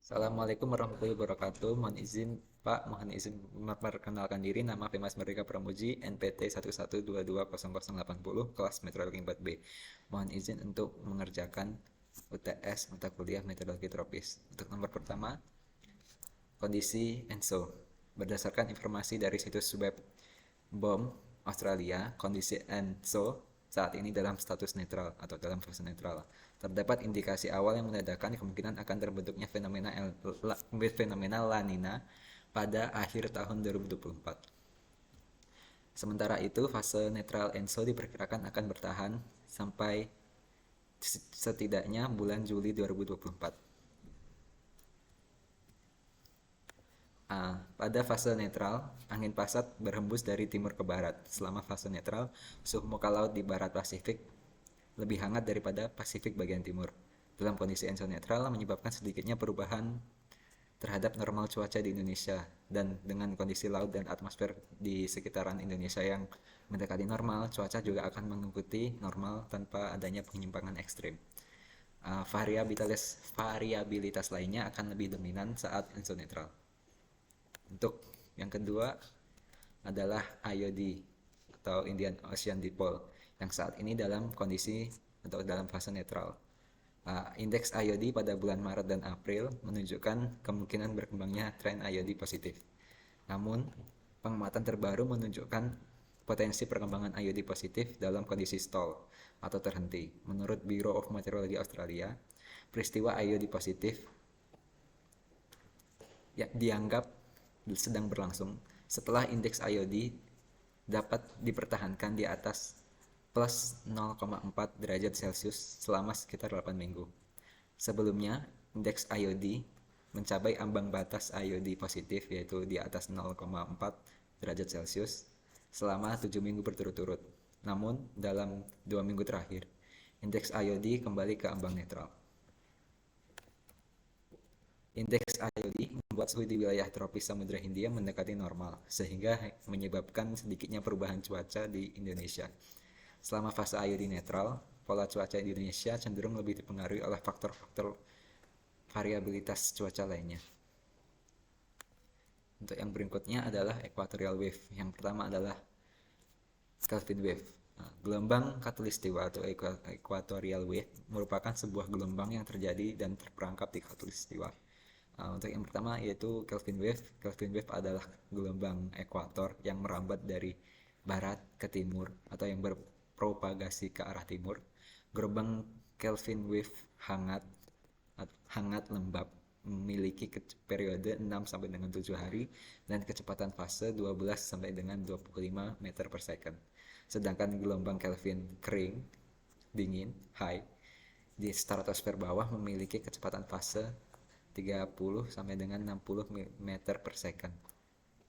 Assalamualaikum warahmatullahi wabarakatuh. Mohon izin Pak, mohon izin memperkenalkan diri. Nama Femas Merdeka Pramuji, NPT 11220080, kelas Meteorologi 4B. Mohon izin untuk mengerjakan UTS mata kuliah Meteorologi Tropis. Untuk nomor pertama, kondisi ENSO. Berdasarkan informasi dari situs web BOM Australia, kondisi ENSO saat ini dalam status netral atau dalam fase netral. Terdapat indikasi awal yang menandakan kemungkinan akan terbentuknya fenomena La Nina pada akhir tahun 2024. Sementara itu, fase netral ENSO diperkirakan akan bertahan sampai setidaknya bulan Juli 2024. Pada fase netral, angin pasat berhembus dari timur ke barat. Selama fase netral, suhu muka laut di barat Pasifik lebih hangat daripada Pasifik bagian timur. Dalam kondisi ENSO netral menyebabkan sedikitnya perubahan terhadap normal cuaca di Indonesia, dan dengan kondisi laut dan atmosfer di sekitaran Indonesia yang mendekati normal, cuaca juga akan mengikuti normal tanpa adanya penyimpangan ekstrim. Variabilitas lainnya akan lebih dominan saat ENSO netral. Untuk yang kedua adalah IOD atau Indian Ocean Dipole yang saat ini dalam kondisi atau dalam fase netral. Indeks IOD pada bulan Maret dan April menunjukkan kemungkinan berkembangnya tren IOD positif. Namun, pengamatan terbaru menunjukkan potensi perkembangan IOD positif dalam kondisi stall atau terhenti. Menurut Bureau of Meteorology Australia, peristiwa IOD positif ya, dianggap sedang berlangsung setelah indeks IOD dapat dipertahankan di atas plus 0,4 derajat Celcius selama sekitar 8 minggu. Sebelumnya, indeks IOD mencapai ambang batas IOD positif yaitu di atas 0,4 derajat Celcius selama 7 minggu berturut-turut. Namun, dalam 2 minggu terakhir, indeks IOD kembali ke ambang netral. Indeks IOD membuat suhu di wilayah tropis Samudra Hindia mendekati normal, sehingga menyebabkan sedikitnya perubahan cuaca di Indonesia. Selama fase IOD netral, pola cuaca di Indonesia cenderung lebih dipengaruhi oleh faktor-faktor variabilitas cuaca lainnya. Untuk yang berikutnya adalah equatorial wave. Yang pertama adalah Kelvin wave. Gelombang khatulistiwa atau equatorial wave merupakan sebuah gelombang yang terjadi dan terperangkap di khatulistiwa. Untuk yang pertama yaitu Kelvin wave. Kelvin wave adalah gelombang ekuator yang merambat dari barat ke timur atau yang berpropagasi ke arah timur. Gelombang Kelvin wave hangat lembab memiliki periode 6 sampai dengan 7 hari dan kecepatan fase 12 sampai dengan 25 meter per second. Sedangkan gelombang Kelvin kering dingin high di stratosfer bawah memiliki kecepatan fase 30 sampai dengan 60 meter per second.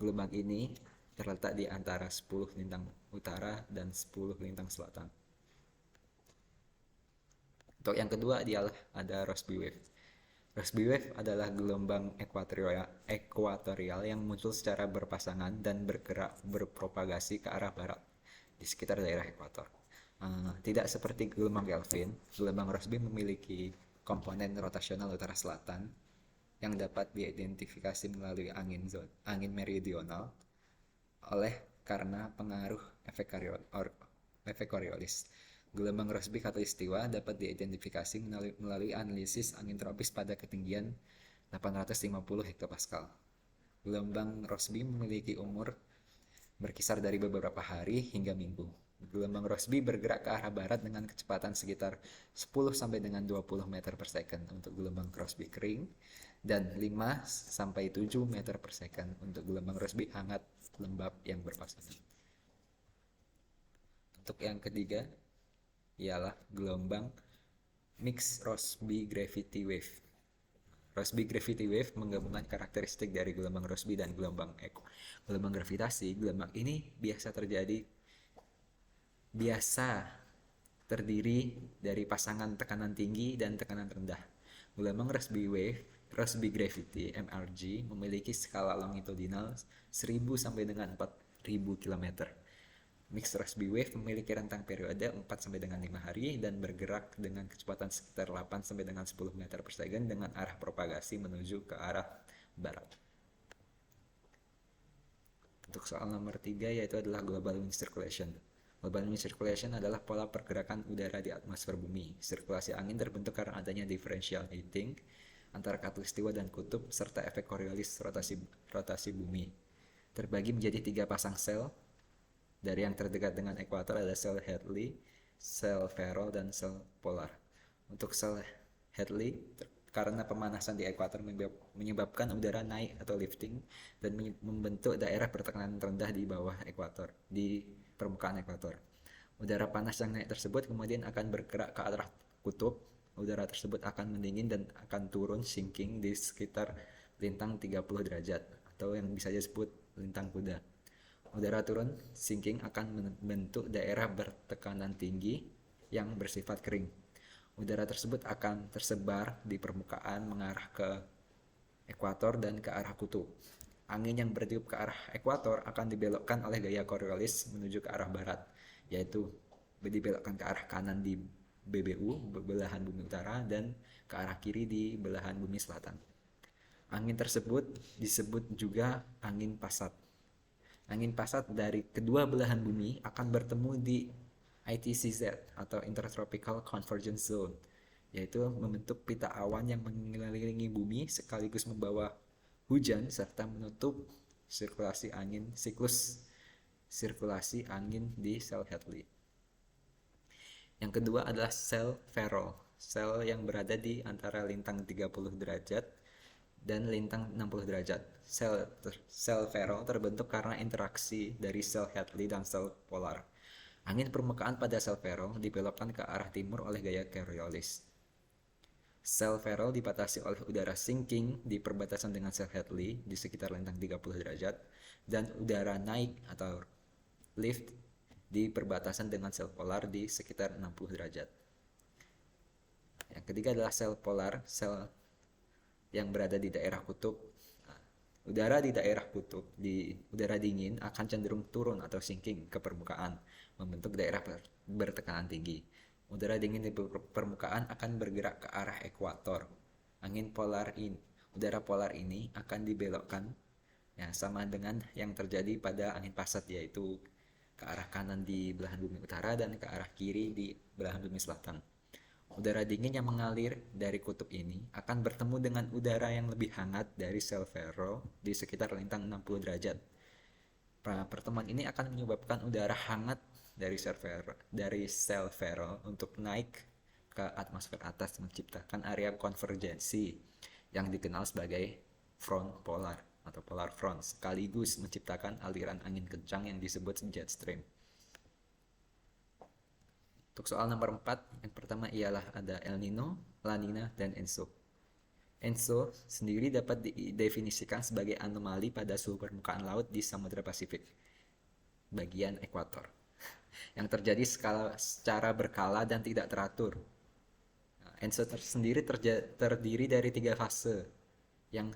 Gelombang ini terletak di antara 10 lintang utara dan 10 lintang selatan. Untuk yang kedua adalah ada Rossby wave. Rossby wave adalah gelombang ekuatorial yang muncul secara berpasangan dan berpropagasi ke arah barat di sekitar daerah ekuator. Tidak seperti gelombang Kelvin, gelombang Rossby memiliki komponen rotasional utara selatan yang dapat diidentifikasi melalui angin meridional karena pengaruh efek Coriolis. Gelombang Rossby khatulistiwa dapat diidentifikasi melalui analisis angin tropis pada ketinggian 850 hektopascal. Gelombang Rossby memiliki umur berkisar dari beberapa hari hingga minggu. Gelombang Rossby bergerak ke arah barat dengan kecepatan sekitar 10 sampai dengan 20 meter per second untuk gelombang Rossby kering dan 5 sampai 7 meter per second untuk gelombang Rossby hangat lembab yang berpasangan. Untuk yang ketiga ialah gelombang mixed Rossby gravity wave. Rossby gravity wave menggabungkan karakteristik dari gelombang Rossby dan gelombang gravitasi. Gelombang ini biasa terdiri dari pasangan tekanan tinggi dan tekanan rendah. Gelombang Rossby gravity (MRG) memiliki skala longitudinal 1000 sampai dengan 4000 km. Mixed Rossby wave memiliki rentang periode 4 sampai dengan 5 hari dan bergerak dengan kecepatan sekitar 8 sampai dengan 10 meter per second dengan arah propagasi menuju ke arah barat. Untuk soal nomor 3 yaitu adalah global wind circulation. Global wind circulation adalah pola pergerakan udara di atmosfer bumi. Sirkulasi angin terbentuk karena adanya differential heating antara khatulistiwa dan kutub serta efek Coriolis rotasi bumi. Terbagi menjadi 3 pasang sel. Dari yang terdekat dengan ekuator ada sel Hadley, sel Ferrel, dan sel polar. Untuk sel Hadley, karena pemanasan di ekuator menyebabkan udara naik atau lifting dan membentuk daerah bertekanan rendah di bawah ekuator, di permukaan ekuator. Udara panas yang naik tersebut kemudian akan bergerak ke arah kutub. Udara tersebut akan mendingin dan akan turun sinking di sekitar lintang 30 derajat atau yang bisa disebut lintang kuda. Udara turun sinking akan membentuk daerah bertekanan tinggi yang bersifat kering. Udara tersebut akan tersebar di permukaan mengarah ke ekuator dan ke arah kutub. Angin yang bertiup ke arah ekuator akan dibelokkan oleh gaya Coriolis menuju ke arah barat, yaitu dibelokkan ke arah kanan di BBU, belahan bumi utara, dan ke arah kiri di belahan bumi selatan. Angin tersebut disebut juga angin pasat. Angin pasat dari kedua belahan bumi akan bertemu di ITCZ atau Intertropical Convergence Zone, yaitu membentuk pita awan yang mengelilingi bumi sekaligus membawa hujan serta menutup siklus sirkulasi angin di sel Hadley. Yang kedua adalah sel Ferrel, sel yang berada di antara lintang 30 derajat dan lintang 60 derajat. Sel Ferrel terbentuk karena interaksi dari sel Hadley dan sel polar. Angin permukaan pada sel Ferrel dibelokkan ke arah timur oleh gaya Coriolis. Sel Ferrel dibatasi oleh udara sinking di perbatasan dengan sel Hadley di sekitar lintang 30 derajat dan udara naik atau lift di perbatasan dengan sel polar di sekitar 60 derajat. Yang ketiga adalah sel polar, sel yang berada di daerah kutub. Udara di daerah kutub, di udara dingin akan cenderung turun atau sinking ke permukaan, membentuk daerah bertekanan tinggi. Udara dingin di permukaan akan bergerak ke arah ekuator. Udara polar ini akan dibelokkan, ya, sama dengan yang terjadi pada angin pasat, yaitu ke arah kanan di belahan bumi utara dan ke arah kiri di belahan bumi selatan. Udara dingin yang mengalir dari kutub ini akan bertemu dengan udara yang lebih hangat dari sel Ferrel di sekitar lintang 60 derajat. Pertemuan ini akan menyebabkan udara hangat dari sel Ferrel untuk naik ke atmosfer atas, menciptakan area konvergensi yang dikenal sebagai front polar atau polar front, sekaligus menciptakan aliran angin kencang yang disebut jet stream. Untuk soal nomor 4, yang pertama ialah ada El Nino, La Nina, dan ENSO. ENSO sendiri dapat didefinisikan sebagai anomali pada suhu permukaan laut di Samudra Pasifik, bagian ekuator, yang terjadi secara berkala dan tidak teratur. ENSO sendiri terdiri dari 3 fase yang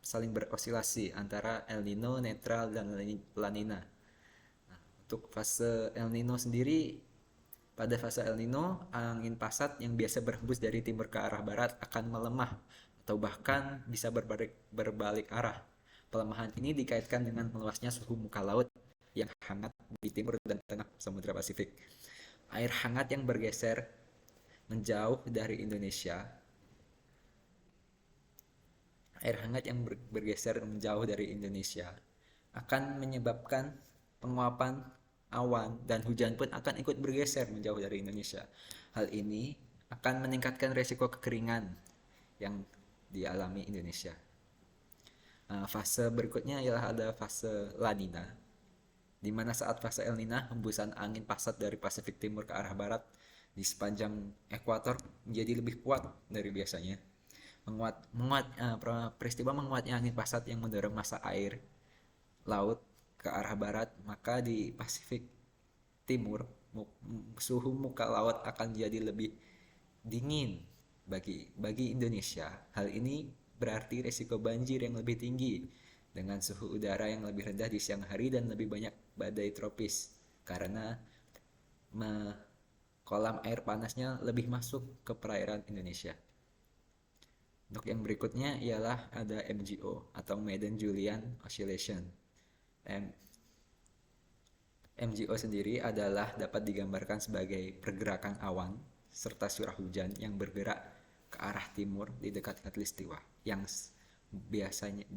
saling berosilasi antara El Nino, netral, dan La Nina. Untuk fase El Nino sendiri, pada fase El Nino, angin pasat yang biasa berhembus dari timur ke arah barat akan melemah atau bahkan bisa berbalik arah. Pelemahan ini dikaitkan dengan meluasnya suhu muka laut yang hangat di timur dan tengah Samudra Pasifik. Air hangat yang bergeser menjauh dari Indonesia akan menyebabkan penguapan awan dan hujan pun akan ikut bergeser menjauh dari Indonesia. Hal ini akan meningkatkan resiko kekeringan yang dialami Indonesia. Fase berikutnya ialah ada fase La Nina, di mana saat fase El Nina, hembusan angin pasat dari Pasifik Timur ke arah barat di sepanjang ekuator menjadi lebih kuat dari biasanya. Peristiwa menguatnya angin pasat yang mendorong massa air laut ke arah barat, maka di Pasifik Timur suhu muka laut akan jadi lebih dingin bagi Indonesia. Hal ini berarti risiko banjir yang lebih tinggi dengan suhu udara yang lebih rendah di siang hari dan lebih banyak badai tropis karena kolam air panasnya lebih masuk ke perairan Indonesia. Untuk yang berikutnya ialah ada MJO atau Madden-Julian Oscillation. MJO sendiri adalah dapat digambarkan sebagai pergerakan awan serta curah hujan yang bergerak ke arah timur di dekat khatulistiwa yang biasanya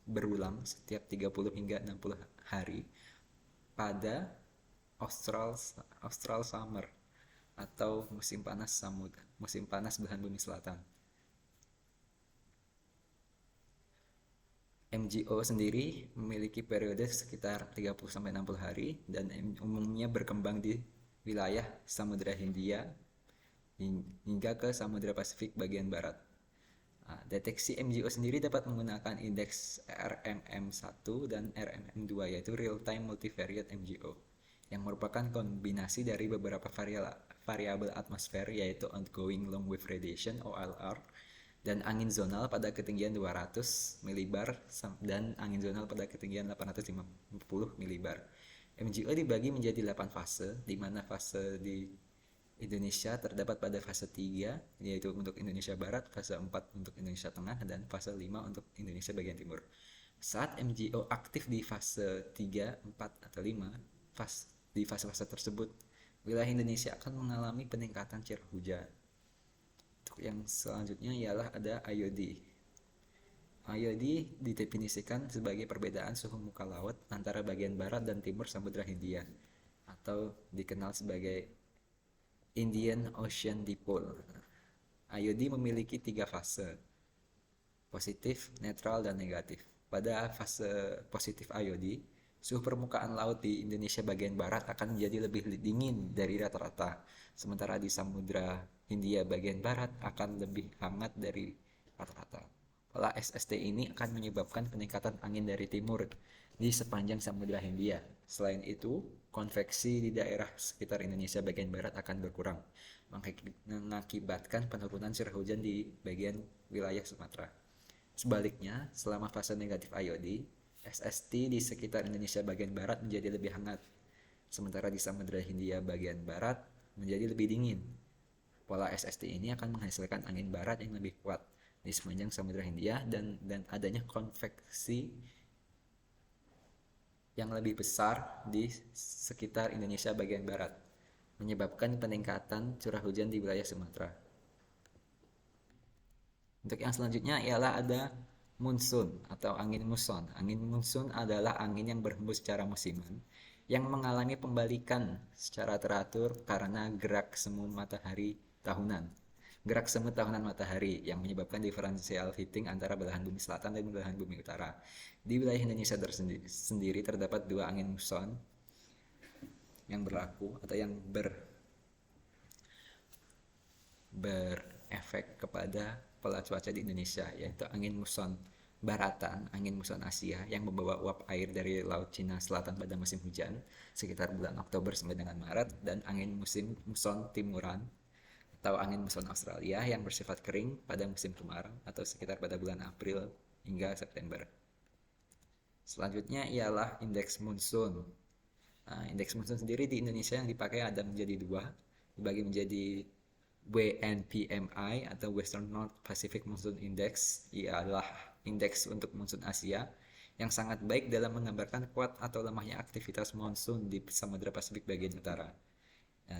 berulang setiap 30 hingga 60 hari pada Austral Summer atau musim panas belahan bumi selatan. MJO sendiri memiliki periode sekitar 30-60 hari dan umumnya berkembang di wilayah Samudra Hindia hingga ke Samudra Pasifik bagian barat. Deteksi MJO sendiri dapat menggunakan indeks RMM1 dan RMM2 yaitu Real Time Multivariate MJO yang merupakan kombinasi dari beberapa variabel atmosfer yaitu Outgoing Long Wave Radiation OLR dan angin zonal pada ketinggian 200 mbar dan angin zonal pada ketinggian 850 mbar. MJO dibagi menjadi 8 fase, di mana fase di Indonesia terdapat pada fase 3, yaitu untuk Indonesia Barat, fase 4 untuk Indonesia Tengah, dan fase 5 untuk Indonesia bagian timur. Saat MJO aktif di fase 3, 4, atau 5, di fase-fase tersebut, wilayah Indonesia akan mengalami peningkatan curah hujan. Yang selanjutnya ialah ada IOD. IOD didefinisikan sebagai perbedaan suhu muka laut antara bagian barat dan timur Samudra Hindia atau dikenal sebagai Indian Ocean Dipole. IOD memiliki 3 fase, positif, netral, dan negatif. Pada fase positif IOD, suhu permukaan laut di Indonesia bagian barat akan menjadi lebih dingin dari rata-rata, sementara di Samudra Hindia bagian barat akan lebih hangat dari rata-rata. Pola SST ini akan menyebabkan peningkatan angin dari timur di sepanjang Samudra Hindia. Selain itu, konveksi di daerah sekitar Indonesia bagian barat akan berkurang, mengakibatkan penurunan curah hujan di bagian wilayah Sumatera. Sebaliknya, selama fase negatif IOD, SST di sekitar Indonesia bagian barat menjadi lebih hangat, sementara di Samudra Hindia bagian barat menjadi lebih dingin. Pola SST ini akan menghasilkan angin barat yang lebih kuat di sepanjang Samudra Hindia dan adanya konveksi yang lebih besar di sekitar Indonesia bagian barat, menyebabkan peningkatan curah hujan di wilayah Sumatera. Untuk yang selanjutnya ialah ada monsun atau angin muson. Angin monsun adalah angin yang berhembus secara musiman yang mengalami pembalikan secara teratur karena gerak semu matahari tahunan. Gerak semu tahunan matahari yang menyebabkan differential heating antara belahan bumi selatan dan belahan bumi utara. Di wilayah Indonesia sendiri terdapat 2 angin muson yang berlaku atau yang berefek kepada pola cuaca di Indonesia, yaitu angin muson baratan, angin muson Asia yang membawa uap air dari Laut Cina Selatan pada musim hujan sekitar bulan Oktober sampai dengan Maret, dan angin muson timuran atau angin muson Australia yang bersifat kering pada musim kemarau atau sekitar pada bulan April hingga September. Selanjutnya ialah indeks monsun. Indeks monsun sendiri di Indonesia yang dipakai ada menjadi 2, dibagi menjadi WNPMI atau Western North Pacific Monsoon Index, ialah indeks untuk monsun Asia yang sangat baik dalam menggambarkan kuat atau lemahnya aktivitas monsun di Samudra Pasifik bagian utara.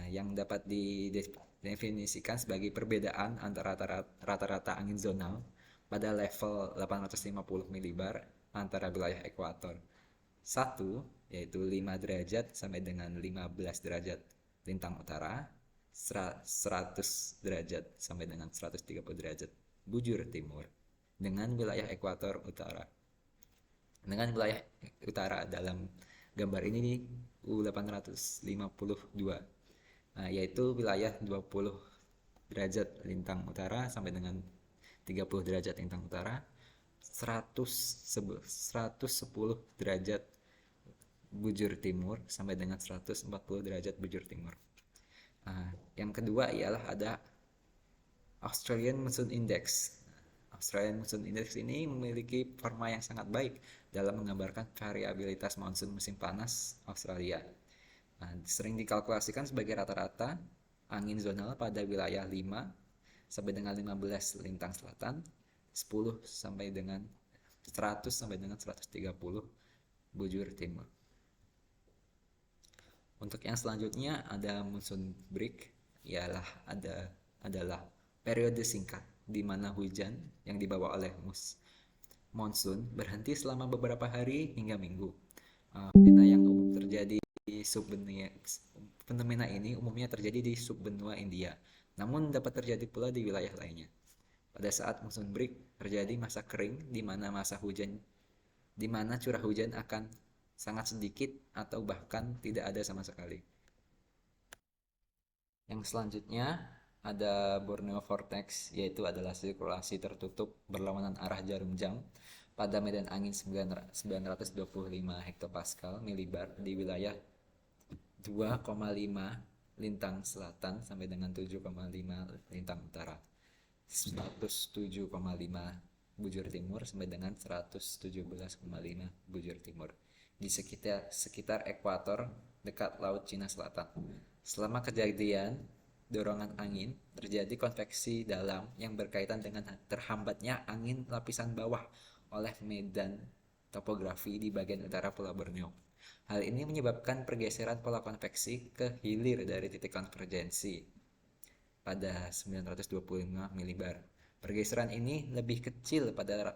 Yang dapat didefinisikan sebagai perbedaan antara rata-rata angin zonal pada level 850 mbar antara wilayah ekuator 1, yaitu 5 derajat sampai dengan 15 derajat lintang utara, 100 derajat sampai dengan 130 derajat bujur timur, dengan wilayah ekuator utara. Dengan wilayah utara dalam gambar ini U852, yaitu wilayah 20 derajat lintang utara sampai dengan 30 derajat lintang utara, 110 derajat bujur timur sampai dengan 140 derajat bujur timur. Yang kedua ialah ada Australian Monsoon Index. Australian Monsoon Index ini memiliki performa yang sangat baik dalam menggambarkan variabilitas monsun musim panas Australia. Sering dikalkulasikan sebagai rata-rata angin zonal pada wilayah 5 sampai dengan 15 lintang selatan, 10 sampai dengan 100 sampai dengan 130 bujur timur. Untuk yang selanjutnya ada monsoon break, adalah periode singkat di mana hujan yang dibawa oleh monsoon berhenti selama beberapa hari hingga minggu. Fenomena yang umum terjadi di fenomena ini umumnya terjadi di subbenua India, namun dapat terjadi pula di wilayah lainnya. Pada saat monsoon break terjadi masa kering di mana curah hujan akan sangat sedikit atau bahkan tidak ada sama sekali. Yang selanjutnya ada Borneo Vortex, yaitu adalah sirkulasi tertutup berlawanan arah jarum jam pada medan angin 925 hektopascal milibar di wilayah 2,5 lintang selatan sampai dengan 7,5 lintang utara, 107,5 bujur timur sampai dengan 117,5 bujur timur di sekitar ekuator dekat Laut Cina Selatan. Selama kejadian dorongan angin, terjadi konveksi dalam yang berkaitan dengan terhambatnya angin lapisan bawah oleh medan topografi di bagian utara Pulau Borneo. Hal ini menyebabkan pergeseran pola konveksi ke hilir dari titik konvergensi pada 925 milibar. Pergeseran ini lebih kecil pada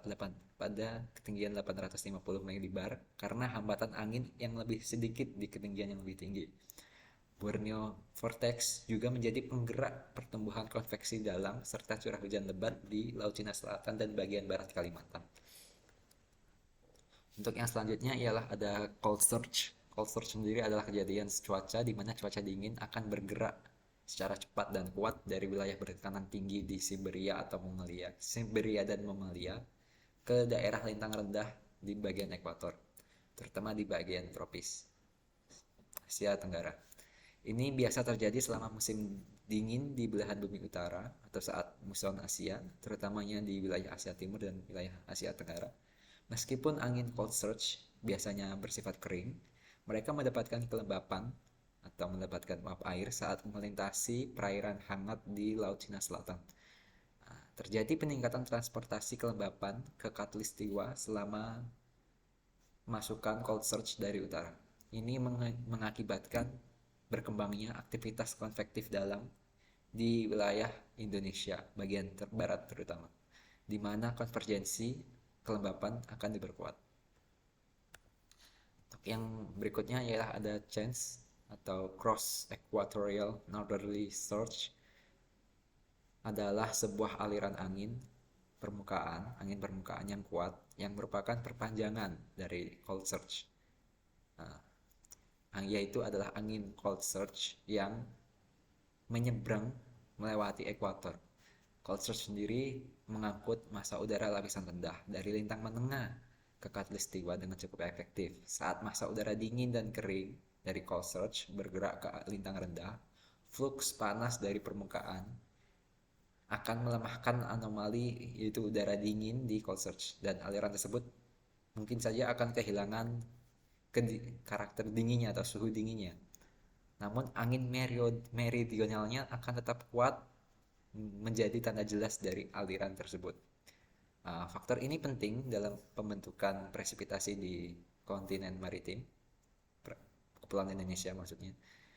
ketinggian 850 milibar karena hambatan angin yang lebih sedikit di ketinggian yang lebih tinggi. Borneo Vortex juga menjadi penggerak pertumbuhan konveksi dalam serta curah hujan lebat di Laut Cina Selatan dan bagian barat Kalimantan. Untuk yang selanjutnya ialah ada cold surge. Cold surge sendiri adalah kejadian cuaca di mana cuaca dingin akan bergerak secara cepat dan kuat dari wilayah bertekanan tinggi di Siberia dan Mongolia ke daerah lintang rendah di bagian ekuator, terutama di bagian tropis Asia Tenggara. Ini biasa terjadi selama musim dingin di belahan bumi utara atau saat muson Asia, terutamanya di wilayah Asia Timur dan wilayah Asia Tenggara. Meskipun angin cold surge biasanya bersifat kering, mereka mendapatkan kelembapan atau mendapatkan uap air saat melintasi perairan hangat di Laut Cina Selatan. Terjadi peningkatan transportasi kelembapan ke Khatulistiwa selama masukan cold surge dari utara. Ini mengakibatkan berkembangnya aktivitas konvektif dalam di wilayah Indonesia bagian barat terutama, di mana konvergensi kelembapan akan diperkuat. Untuk yang berikutnya ialah ada CENS atau Cross Equatorial Northerly Surge, adalah sebuah aliran angin permukaan yang kuat yang merupakan perpanjangan dari cold surge. Yaitu adalah angin cold surge yang menyeberang melewati ekuator. Cold surge sendiri mengangkut massa udara lapisan rendah dari lintang menengah ke Khatulistiwa dengan cukup efektif. Saat massa udara dingin dan kering dari cold surge bergerak ke lintang rendah, fluks panas dari permukaan akan melemahkan anomali yaitu udara dingin di cold surge, dan aliran tersebut mungkin saja akan kehilangan karakter dinginnya atau suhu dinginnya. Namun angin meridionalnya akan tetap kuat menjadi tanda jelas dari aliran tersebut. Faktor ini penting dalam pembentukan presipitasi di kontinen maritim, Kepulauan Indonesia maksudnya.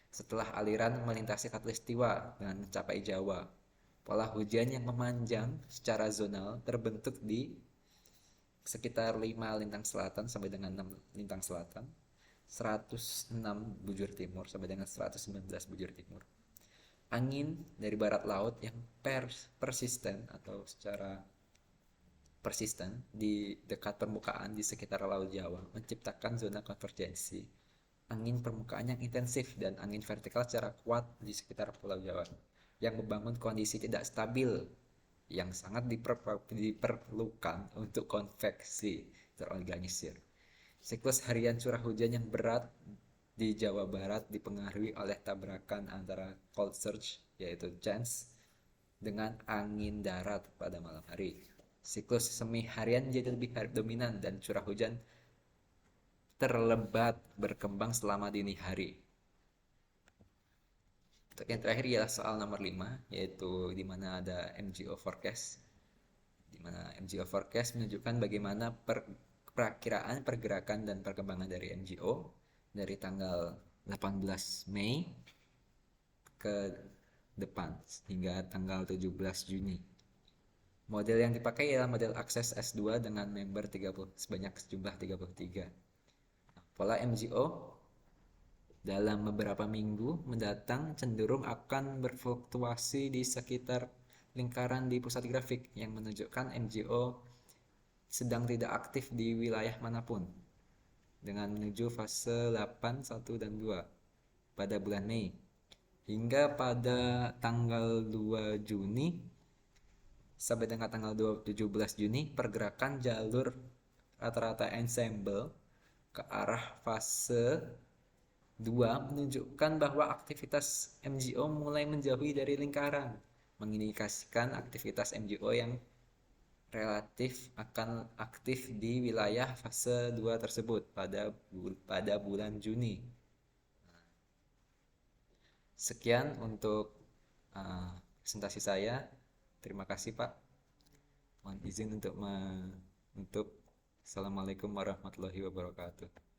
Setelah aliran melintasi Khatulistiwa dengan mencapai Jawa, pola hujan yang memanjang secara zonal terbentuk di sekitar 5 lintang selatan sampai dengan 6 lintang selatan, 106 bujur timur sampai dengan 119 bujur timur. Angin dari barat laut yang persisten di dekat permukaan di sekitar Laut Jawa menciptakan zona konvergensi angin permukaan yang intensif dan angin vertikal secara kuat di sekitar Pulau Jawa yang membangun kondisi tidak stabil yang sangat diperlukan untuk konveksi terorganisir. Siklus harian curah hujan yang berat di Jawa Barat dipengaruhi oleh tabrakan antara cold surge yaitu CENS dengan angin darat pada malam hari. Siklus semi harian jadi lebih dominan dan curah hujan terlebat berkembang selama dini hari. Untuk yang terakhir ialah soal nomor 5, yaitu di mana ada MGO forecast. Di mana MGO forecast menunjukkan bagaimana perakiraan pergerakan dan perkembangan dari MGO dari tanggal 18 Mei ke depan hingga tanggal 17 Juni. Model yang dipakai ialah model akses S2 dengan member 30, sebanyak sejumlah 33. Pola MGO dalam beberapa minggu mendatang cenderung akan berfluktuasi di sekitar lingkaran di pusat grafik yang menunjukkan MGO sedang tidak aktif di wilayah manapun dengan menuju fase 8, 1, dan 2 pada bulan Mei. Hingga pada tanggal 2 Juni sampai dengan tanggal 17 Juni, pergerakan jalur rata-rata ensemble ke arah fase 2 menunjukkan bahwa aktivitas MGO mulai menjauhi dari lingkaran, mengindikasikan aktivitas MGO yang relatif akan aktif di wilayah fase 2 tersebut pada bulan Juni. Sekian untuk presentasi saya. Terima kasih Pak. Mohon izin untuk Assalamualaikum warahmatullahi wabarakatuh.